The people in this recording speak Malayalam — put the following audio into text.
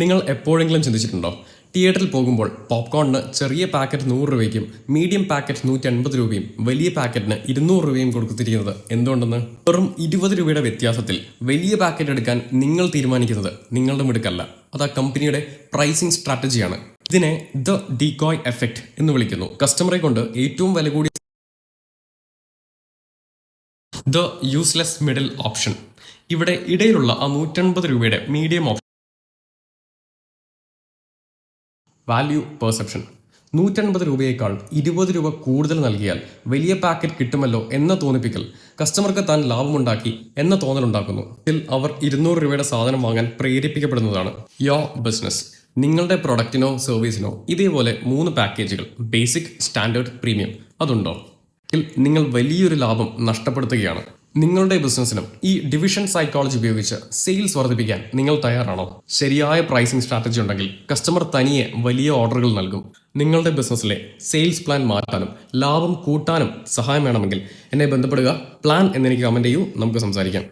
നിങ്ങൾ എപ്പോഴെങ്കിലും ചിന്തിച്ചിട്ടുണ്ടോ തിയേറ്ററിൽ പോകുമ്പോൾ പോപ്കോണിന് ചെറിയ പാക്കറ്റ് 100 രൂപയ്ക്കും മീഡിയം പാക്കറ്റ് 150 രൂപയും വലിയ പാക്കറ്റിന് 200 രൂപയും കൊടുത്തിരിക്കുന്നത് എന്തുകൊണ്ടെന്ന്? വെറും 20 രൂപയുടെ വ്യത്യാസത്തിൽ വലിയ പാക്കറ്റ് എടുക്കാൻ നിങ്ങൾ തീരുമാനിക്കുന്നത് നിങ്ങളുടെ മിടുക്കല്ല, അത് ആ കമ്പനിയുടെ പ്രൈസിംഗ് സ്ട്രാറ്റജിയാണ്. ഇതിനെ ദ ഡീകോയ് എഫക്റ്റ് എന്ന് വിളിക്കുന്നു. കസ്റ്റമറെ കൊണ്ട് ഏറ്റവും വില കൂടിയ ദ യൂസ്ലെസ് മിഡിൽ ഓപ്ഷൻ, ഇവിടെ ഇടയിലുള്ള ആ 150 രൂപയുടെ മീഡിയം ഓപ്ഷൻ വാല്യൂ പെർസെപ്ഷൻ. 150 രൂപയേക്കാൾ 20 രൂപ കൂടുതൽ നൽകിയാൽ വലിയ പാക്കറ്റ് കിട്ടുമല്ലോ എന്ന തോന്നിപ്പിക്കൽ കസ്റ്റമർക്ക് താൻ ലാഭമുണ്ടാക്കി എന്ന തോന്നലുണ്ടാക്കുന്നു. ഇതിൽ അവർ 200 രൂപയുടെ സാധനം വാങ്ങാൻ പ്രേരിപ്പിക്കപ്പെടുന്നതാണ്. യോ ബിസിനസ്, നിങ്ങളുടെ പ്രൊഡക്റ്റിനോ സർവീസിനോ ഇതേപോലെ 3 പാക്കേജുകൾ, ബേസിക്, സ്റ്റാൻഡേർഡ്, പ്രീമിയം, അതുണ്ടോ? നിങ്ങൾ വലിയൊരു ലാഭം നഷ്ടപ്പെടുത്തുകയാണ്. നിങ്ങളുടെ ബിസിനസ്സിനും ഈ ഡിവിഷൻ സൈക്കോളജി ഉപയോഗിച്ച് സെയിൽസ് വർദ്ധിപ്പിക്കാൻ നിങ്ങൾ തയ്യാറാണോ? ശരിയായ പ്രൈസിംഗ് സ്ട്രാറ്റജി ഉണ്ടെങ്കിൽ കസ്റ്റമർ തനിയെ വലിയ ഓർഡറുകൾ നൽകും. നിങ്ങളുടെ ബിസിനസ്സിലെ സെയിൽസ് പ്ലാൻ മാറ്റാനും ലാഭം കൂട്ടാനും സഹായം വേണമെങ്കിൽ എന്നെ ബന്ധപ്പെടുക. പ്ലാൻ എന്നെനിക്ക് കമന്റ് ചെയ്യൂ, നമുക്ക് സംസാരിക്കാം.